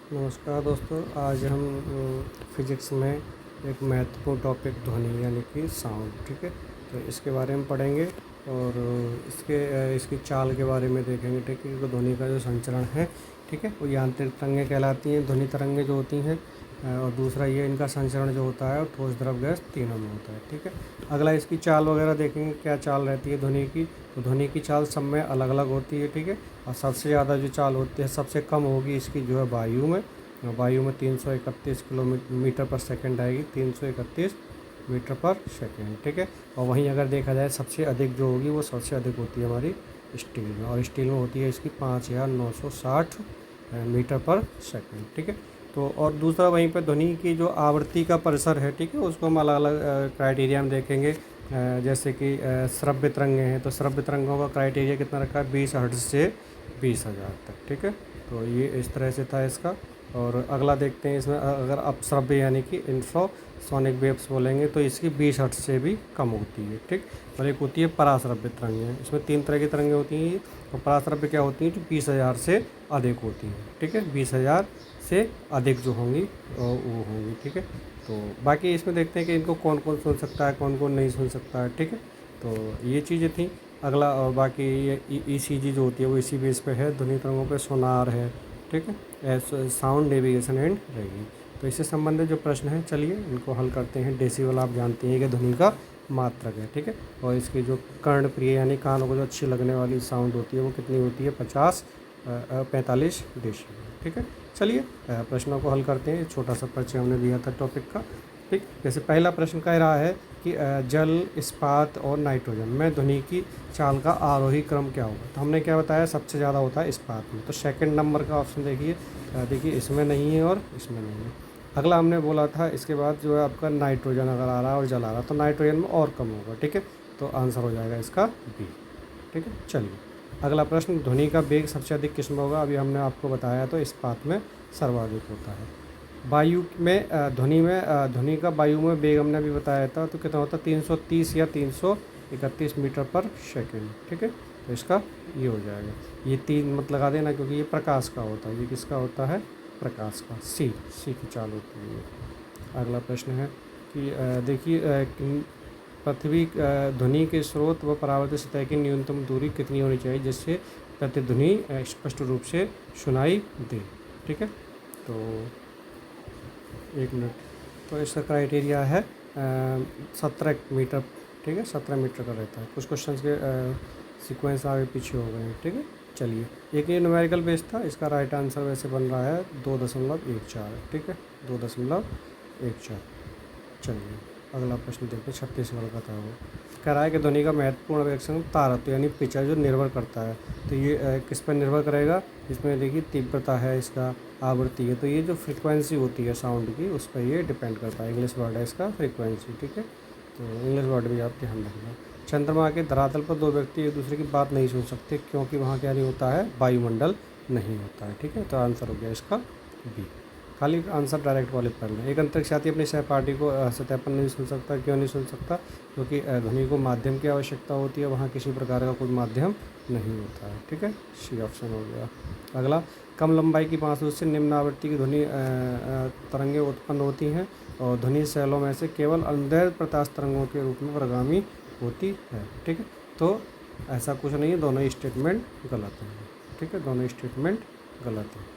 नमस्कार दोस्तों। आज हम फिज़िक्स में एक महत्वपूर्ण टॉपिक ध्वनि यानी कि साउंड, ठीक है। तो इसके बारे में पढ़ेंगे और इसकी चाल के बारे में देखेंगे, ठीक है। क्योंकि ध्वनि का जो संचरण है, ठीक है, वो यांत्रिक तरंगें कहलाती हैं, ध्वनि तरंगें जो होती हैं। और दूसरा ये इनका संचरण जो होता है वो ठोस, द्रव, गैस तीनों में होता है, ठीक है। अगला इसकी चाल वगैरह देखेंगे, क्या चाल रहती है ध्वनि की। तो ध्वनि की चाल सब में अलग अलग होती है, ठीक है। और सबसे ज़्यादा जो चाल होती है, सबसे कम होगी इसकी जो है वायु में। वायु में 331 किलोमीटर पर सेकंड आएगी, 331 मीटर पर सेकंड, ठीक है। और वहीं अगर देखा जाए सबसे अधिक जो होगी वो सबसे अधिक होती है हमारी स्टील में, और स्टील में होती है इसकी 5960 मीटर पर सेकंड, ठीक है। तो और दूसरा वहीं पर ध्वनि की जो आवृत्ति का परिसर है, ठीक है, उसको हम अलग अलग क्राइटेरिया में देखेंगे। जैसे कि श्रव्य तरंगें हैं, तो श्रव्य तरंगों का क्राइटेरिया कितना रखा है, 20 हर्ट्ज से 20,000 तक, ठीक है। तो ये इस तरह से था इसका। और अगला देखते हैं, इसमें अगर अपश्रव्य यानी कि इंफ्रासोनिक वेव्स बोलेंगे तो इसकी 20 हर्ट्ज से भी कम होती है, ठीक। और एक होती है पराश्रव्य तरंगें, इसमें 3 तरह की तरंगें होती हैं। और पराश्रव्य क्या होती हैं, जो 20,000 से अधिक होती हैं, ठीक है। 20,000 से अधिक जो होंगी वो होंगी, ठीक है। तो बाकी इसमें देखते हैं कि इनको कौन कौन सुन सकता है, कौन कौन नहीं सुन सकता है, ठीक है। तो ये चीज़ें थी। अगला और बाकी ये ईसीजी जो होती है वो इसी बेस पे है, ध्वनि तरंगों पे सोनार है, ठीक है। साउंड नेविगेशन एंड रहेगी। तो इससे संबंधित जो प्रश्न हैं, चलिए इनको हल करते हैं। डेसिबल आप जानते हैं कि ध्वनि का मात्रक है, ठीक है। और इसकी जो कर्णप्रिय यानी कानों को जो अच्छी लगने वाली साउंड होती है वो कितनी होती है, 45 डेसिबल, ठीक है। चलिए प्रश्नों को हल करते हैं। छोटा सा परिचय हमने दिया था टॉपिक का, ठीक। जैसे पहला प्रश्न कह रहा है कि जल, इस्पात और नाइट्रोजन में ध्वनि की चाल का आरोही क्रम क्या होगा। तो हमने क्या बताया, सबसे ज़्यादा होता है इस्पात में। तो सेकंड नंबर का ऑप्शन देखिए, देखिए इसमें नहीं है और इसमें नहीं है। अगला हमने बोला था इसके बाद जो है आपका नाइट्रोजन अगर आ रहा है और जल आ रहा है तो नाइट्रोजन में और कम होगा, ठीक है। तो आंसर हो जाएगा इसका बी, ठीक है। चलिए अगला प्रश्न, ध्वनि का वेग सबसे अधिक किस में होगा। अभी हमने आपको बताया तो इस्पात में सर्वाधिक होता है। वायु में ध्वनि का वायु में वेग हमने अभी बताया था, तो कितना होता है, 330 या 331 मीटर पर सेकंड, ठीक है। तो इसका ये हो जाएगा, ये 3 मत लगा देना क्योंकि ये प्रकाश का होता है। ये किसका होता है, प्रकाश का। सी की चाल होती है। अगला प्रश्न है कि देखिए पृथ्वी ध्वनि के स्रोत व परावर्तित सतह की न्यूनतम दूरी कितनी होनी चाहिए जिससे प्रतिध्वनि स्पष्ट रूप से सुनाई दे, ठीक है। तो 1 मिनट। तो इसका क्राइटेरिया है 17 मीटर, ठीक है। 17 मीटर का रहता है। कुछ क्वेश्चंस के सीक्वेंस आगे पीछे हो गए हैं, ठीक है। चलिए एक ये न्यूमेरिकल बेस था, इसका राइट आंसर वैसे बन रहा है 2.14, ठीक है, 2.14। चलिए अगला प्रश्न देखते हैं, 36 का था वो। कह रहा है कि ध्वनि का महत्वपूर्ण अवयव तारत्व यानी पिच है जो निर्भर करता है। तो ये किस पर निर्भर करेगा, इसमें देखिए तीव्रता है, इसका आवृत्ति है। तो ये जो फ्रीक्वेंसी होती है साउंड की उस पर ये डिपेंड करता है। इंग्लिश वर्ड है इसका फ्रीक्वेंसी, ठीक है। तो इंग्लिश वर्ड भी आप ध्यान रखना। चंद्रमा के धरातल पर 2 व्यक्ति एक दूसरे की बात नहीं सुन सकते क्योंकि वहाँ क्या नहीं होता है, वायुमंडल नहीं होता है, ठीक है। तो आंसर हो गया इसका बी। खाली आंसर डायरेक्ट वाले पर लें। एक अंतरिक्ष यात्री अपने सहपाठी को सतह पर नहीं सुन सकता, क्यों नहीं सुन सकता, क्योंकि ध्वनि को माध्यम की आवश्यकता होती है, वहाँ किसी प्रकार का कोई माध्यम नहीं होता है, ठीक है। सी ऑप्शन हो गया। अगला, कम लंबाई की बांसुरी से निम्न आवृत्ति की ध्वनि तरंगें उत्पन्न होती हैं और ध्वनि शैलों में से केवल अंधेर प्रकाश तरंगों के रूप में प्रगामी होती है, ठीक है। तो ऐसा कुछ नहीं है, दोनों ही स्टेटमेंट गलत हैं, ठीक है, दोनों स्टेटमेंट गलत हैं।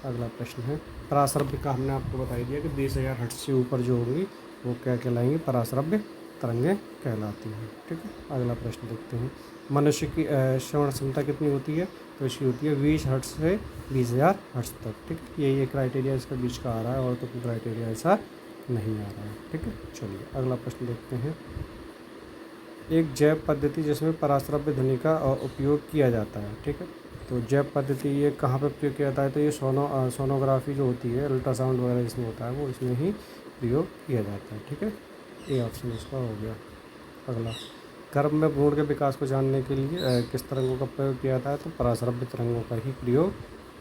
अगला प्रश्न है, पराश्रव्य का हमने आपको बता दिया कि 20,000 हर्ट्ज से ऊपर जो होंगी वो क्या कहलाएंगी, पराश्रव्य तरंगें कहलाती हैं, ठीक है। अगला प्रश्न देखते हैं, मनुष्य की श्रवण क्षमता कितनी होती है। तो इसकी होती है 20 हर्ट्ज से 20,000 हर्ट्ज तक, ठीक है। ये क्राइटेरिया इसका बीच का आ रहा है और तो कोई क्राइटेरिया ऐसा नहीं आ रहा है, ठीक है। चलिए अगला प्रश्न देखते हैं, एक जैव पद्धति जिसमें पराश्रव्य ध्वनि का उपयोग किया जाता है, ठीक है। तो जैव पद्धति ये कहाँ पर प्रयोग किया जाता है, तो ये सोनोग्राफी जो होती है, अल्ट्रासाउंड वगैरह जिसमें होता है वो इसमें ही प्रयोग किया जाता है, ठीक है। ये ऑप्शन इसका हो गया। अगला, गर्भ में भ्रूण के विकास को जानने के लिए किस तरंगों का प्रयोग किया जाता है, तो पराश्रव्य तरंगों का ही प्रयोग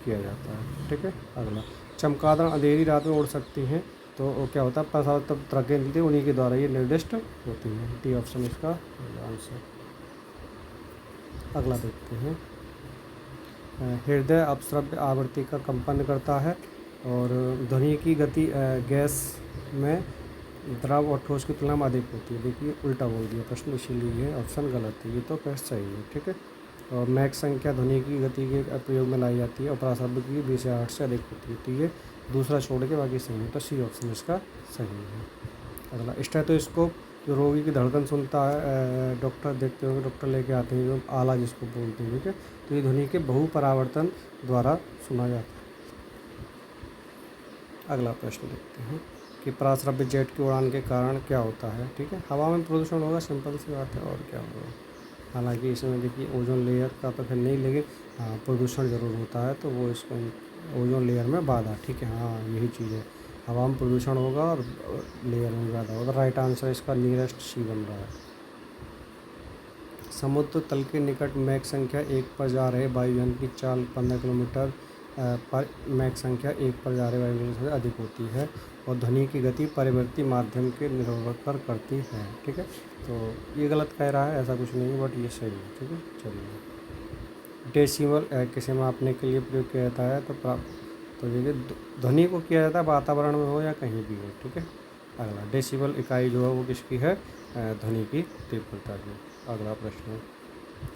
किया जाता है, ठीक है। अगला, चमगादड़ अंधेरी रात में उड़ सकती हैं, तो वो क्या होता है, पराश्रव्य तरंगें मिलती है उन्हीं के द्वारा ये निर्दिष्ट होती हैं। डी ऑप्शन इसका आंसर। अगला देखते हैं, हृदय अपश्रव्य आवृत्ति का कंपन करता है। और ध्वनि की गति गैस में द्रव और ठोस की तुलना में अधिक होती है। देखिए उल्टा बोल दिया प्रश्न, इसीलिए ये ऑप्शन गलत है, ये तो कैसे सही है, ठीक है। और मैक संख्या ध्वनि की गति के प्रयोग में लाई जाती है और प्रारंभ की 20 या 8 से अधिक होती है। तो ये दूसरा छोड़ के बाकी सही है, तो सी ऑप्शन इसका सही है। अगला स्टेथोस्कोप, जो रोगी की धड़कन सुनता है, डॉक्टर देखते होंगे, डॉक्टर लेके आते हैं, जो आला जिसको बोलते हैं, ठीक है। तो ये ध्वनि के बहुपरावर्तन द्वारा सुना जाता है। अगला प्रश्न देखते हैं कि पराश्रव्य जेट की उड़ान के कारण क्या होता है, ठीक है। हवा में प्रदूषण होगा, सिंपल सी बात है, और क्या होगा। हालांकि इसमें देखिए ओजोन लेयर का तो फिर नहीं, लेकिन हाँ प्रदूषण ज़रूर होता है, तो वो इसको ओजोन लेयर में बाधा, ठीक है, हाँ यही चीज़ है। हवा में प्रदूषण होगा और लेयर में बाधा होगा। राइट आंसर इसका नियरेस्ट सी बन रहा है। समुद्र तल के निकट मैक संख्या 1 पर जा रहे वायुयान की चाल 15 किलोमीटर पर मैक संख्या 1 पर जा रहे वायुयान से अधिक होती है और ध्वनि की गति परिवर्ती माध्यम के निर्भर करती है, ठीक है। तो ये गलत कह रहा है, ऐसा कुछ नहीं है, बट ये सही है, ठीक है। चलिए, डेसिबल किसे मापने के लिए प्रयोग किया जाता है, तो देखिए ध्वनि को किया जाता है वातावरण में हो या कहीं भी हो, ठीक है। अगला डेसिबल इकाई जो है वो किसकी है, ध्वनि की तीव्रता की। अगला प्रश्न,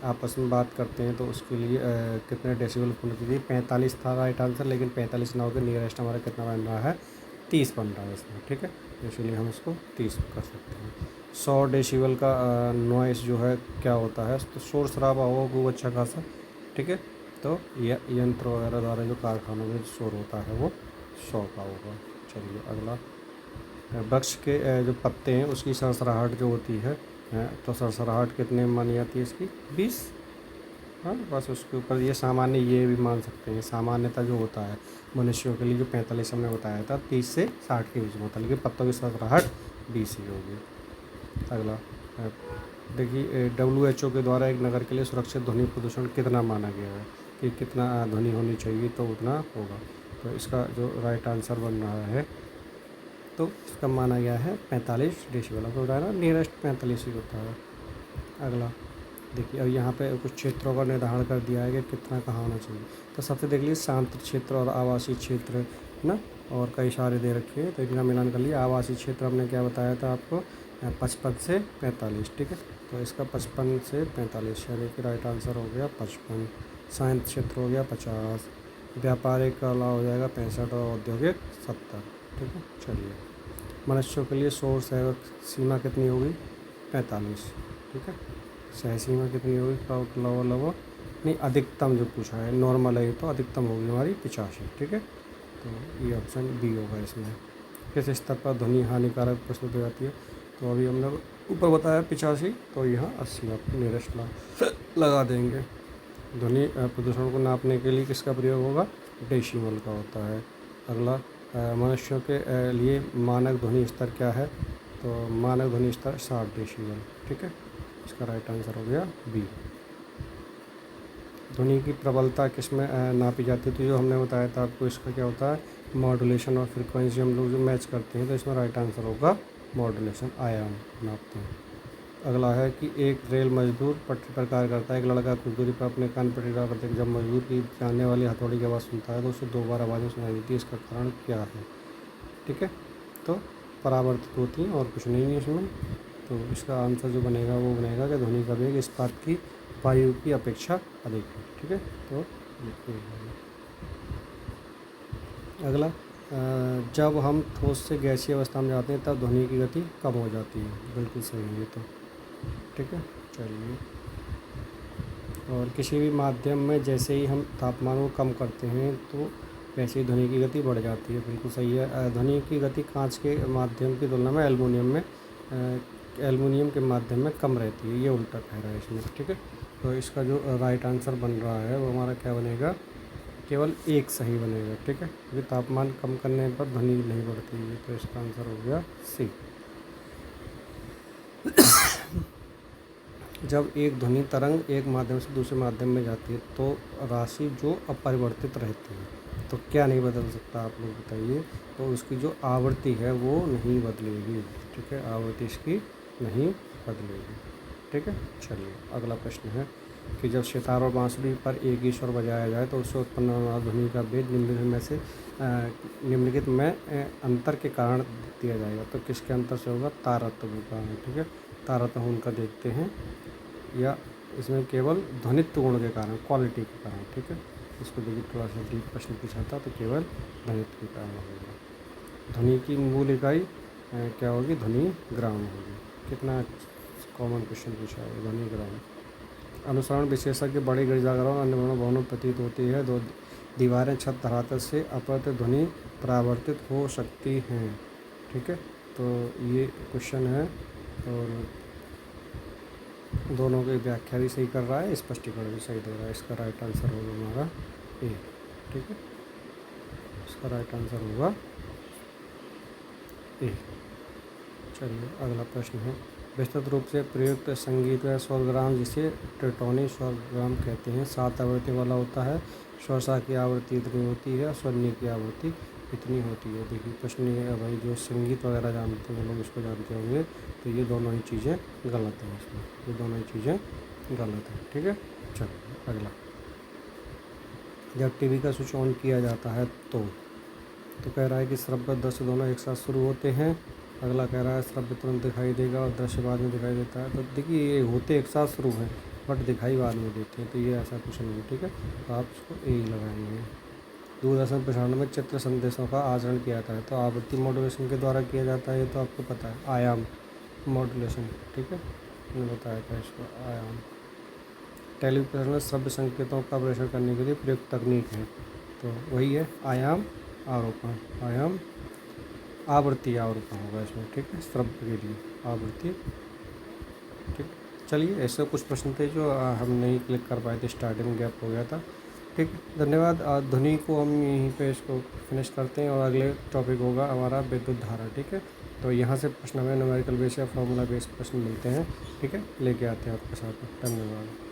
आपस में बात करते हैं तो उसके लिए कितने डेसिबल होनी चाहिए। 45 था राइट आंसर, लेकिन 45 ना होकर नियरेस्ट हमारा कितना बन रहा है, 30 बन रहा है इसमें, ठीक है। इसलिए हम इसको 30 कर सकते हैं। 100 डेसिबल का नॉइस जो है क्या होता है, तो शोर शराबा हो खूब अच्छा खासा, ठीक है। तो यंत्र वगैरह द्वारा जो कारखानों में शोर होता है वो 100 का होगा। चलिए अगला, वृक्ष के जो पत्ते हैं उसकी सरसराहट जो होती है, तो सरसराहट कितने में मानी जाती है इसकी, 20। हाँ बस उसके ऊपर ये सामान्य ये भी मान सकते हैं, सामान्यता जो होता है मनुष्यों के लिए जो 45 हमने बताया था 30 से 60 के बीच में होता है, लेकिन पत्तों की सरसराहट 20 ही होगी। अगला देखिए, WHO के द्वारा एक नगर के लिए सुरक्षित ध्वनि प्रदूषण कितना माना गया है, कि कितना ध्वनि होनी चाहिए तो उतना होगा। तो इसका जो राइट आंसर बन रहा है, तो इसका माना गया है 45 डेसिबल। आपको बताया ना नियरेस्ट 45 ही होता है। अगला देखिए, अब यहाँ पे कुछ क्षेत्रों का निर्धारण कर दिया है कि कितना कहाँ होना चाहिए। तो सबसे देख लीजिए शांत क्षेत्र और आवासीय क्षेत्र, है ना, और कई सारे दे रखे हैं, तो इनका मिलान कर लिया। आवासीय क्षेत्र हमने क्या बताया था आपको, 55 से 45, ठीक है। तो इसका 55 से 45 यानी कि राइट आंसर हो गया 55। शांत क्षेत्र हो गया 50, व्यापारिक कला हो जाएगा 65 और औद्योगिक 70, ठीक है। चलिए, मनुष्यों के लिए शोर सहयोग सीमा कितनी होगी, 45, ठीक है। सह सीमा कितनी होगी, क्राउड लेवल नहीं, अधिकतम जो पूछा है नॉर्मल है, तो अधिकतम होगी हमारी 85, ठीक है। तो ये ऑप्शन बी होगा इसमें। किस स्तर पर ध्वनि हानिकारक प्रस्तुत हो जाती है, तो अभी हमने ऊपर बताया 85, तो यहाँ 80 आप नियरेस्ट लगा देंगे। ध्वनि प्रदूषण को नापने के लिए किसका प्रयोग होगा, डेसिबल का होता है। अगला, मनुष्यों के लिए मानक ध्वनि स्तर क्या है, तो मानक ध्वनि स्तर 60 डेसिबल, ठीक है। इसका राइट आंसर हो गया बी। ध्वनि की प्रबलता किसमें नापी जाती है, तो जो हमने बताया था आपको, इसका क्या होता है, मॉड्यूलेशन और फ्रीक्वेंसी हम लोग जो मैच करते हैं, तो इसमें राइट आंसर होगा मॉड्यूलेशन, आयाम नापते हैं। अगला है कि एक रेल मजदूर पटरी पर कार्य करता है, एक लड़का कुछ दूरी पर अपने कान पर टिका करते हैं, जब मजदूर की जाने वाली हथौड़ी की आवाज़ सुनता है तो उसे 2 बार आवाज़ें सुनाई देती है, इसका कारण क्या है, ठीक है। तो परावर्तित होती हैं और कुछ नहीं है इसमें। तो इसका आंसर जो बनेगा वो बनेगा कि ध्वनि का वेग इस्पात की वायु की अपेक्षा अधिक है, ठीक है। तो अगला, जब हम ठोस से गैसीय अवस्था में जाते हैं तब ध्वनि की गति कम हो जाती है, बिल्कुल सही है ये तो, ठीक है। चलिए, और किसी भी माध्यम में जैसे ही हम तापमान को कम करते हैं तो वैसे ही ध्वनि की गति बढ़ जाती है, बिल्कुल सही है। ध्वनि की गति कांच के माध्यम की तुलना में एल्युमिनियम के माध्यम में कम रहती है, ये उल्टा कह रहा है इसमें, ठीक है। तो इसका जो राइट आंसर बन रहा है वो हमारा क्या बनेगा, केवल एक सही बनेगा, ठीक है, क्योंकि तापमान कम करने पर ध्वनि नहीं बढ़ती है। तो इसका आंसर हो गया सी। जब एक ध्वनि तरंग एक माध्यम से दूसरे माध्यम में जाती है तो राशि जो अपरिवर्तित रहती है, तो क्या नहीं बदल सकता, आप लोग बताइए। तो उसकी जो आवृत्ति है वो नहीं बदलेगी, ठीक है, आवृत्ति इसकी नहीं बदलेगी, ठीक है। चलिए अगला प्रश्न है कि जब सितार और बांसुरी पर एक ही स्वर बजाया जाए तो उससे उत्पन्न होने वाला ध्वनि का भेद निम्नलिखित में अंतर के कारण दिया जाएगा। तो किसके अंतर से होगा? तारतम्य के कारण। ठीक है, तारतम्य उनका देखते हैं, या इसमें केवल ध्वनित्व गुण के कारण, क्वालिटी के कारण। ठीक है, इसको देखिए थोड़ा सा डीप प्रश्न पूछा था, तो केवल ध्वनित्व के कारण होगा। ध्वनि की मूल इकाई क्या होगी? ध्वनि ग्राम होगी। कितना कॉमन क्वेश्चन पूछा है, ध्वनि ग्राम। अनुसरण विशेषज्ञ बड़े गिरजाघरों और अन्य भवनों प्रतीत होती है। दो दीवारें छत धरातल से अपर्याप्त ध्वनि परावर्तित हो सकती हैं। ठीक है, तो ये क्वेश्चन है, और दोनों की व्याख्या भी सही कर रहा है, स्पष्टीकरण भी सही दे रहा है। इसका राइट आंसर होगा हमारा ए। ठीक है, इसका राइट आंसर होगा ए। चलिए अगला प्रश्न है, विस्तृत रूप से प्रयुक्त संगीत व स्वरग्राम जिसे ट्रिटोनी स्वरग्राम कहते हैं 7 आवृत्ति वाला होता है। स्वरसा की आवृत्ति इतनी होती है, स्वरनी की आवृत्ति इतनी होती है। देखिए प्रश्न ये है भाई, जो संगीत वगैरह जानते हैं वो लोग इसको जानते होंगे, तो ये दोनों ही चीज़ें गलत हैं इसमें, ये दोनों ही चीज़ें गलत हैं। ठीक है, चलिए अगला, जब टीवी का स्विच ऑन किया जाता है तो कह रहा है कि श्रव्य दृश्य दोनों एक साथ शुरू होते हैं। अगला कह रहा है श्रव्य तुरंत दिखाई देगा और दृश्य बाद में दिखाई देता है। तो देखिए ये होते एक साथ शुरू हैं बट दिखाई बाद में देते हैं, तो ये ऐसा कुछ नहीं है। ठीक है, तो आप इसको ए ही लगाएंगे। दूरदर्शन प्रसारण में चित्र संदेशों का आचरण किया जाता है, तो आवृत्ति मॉड्यूलेशन के द्वारा किया जाता है, ये तो आपको पता है, आयाम मॉड्यूलेशन। ठीक है, मैंने बताया था इसको, आयाम। टेलीविजन में श्रव्य संकेतों का प्रेषण करने के लिए प्रयुक्त तकनीक है, तो वही है आयाम आरोपण, आयाम आवृत्ति आरोपण होगा इसमें। ठीक है, श्रव्य के लिए आवृत्ति। ठीक, चलिए ऐसे कुछ प्रश्न थे जो हम नहीं क्लिक कर पाए थे, स्टार्टिंग में गैप हो गया था। ठीक, धन्यवाद। ध्वनि को हम यहीं पे इसको फिनिश करते हैं, और अगले टॉपिक होगा हमारा विद्युत धारा। ठीक है, तो यहाँ से प्रश्न हमें न्यूमेरिकल बेस या फॉर्मूला बेस प्रश्न मिलते हैं। ठीक है, लेके आते हैं आपके साथ। धन्यवाद।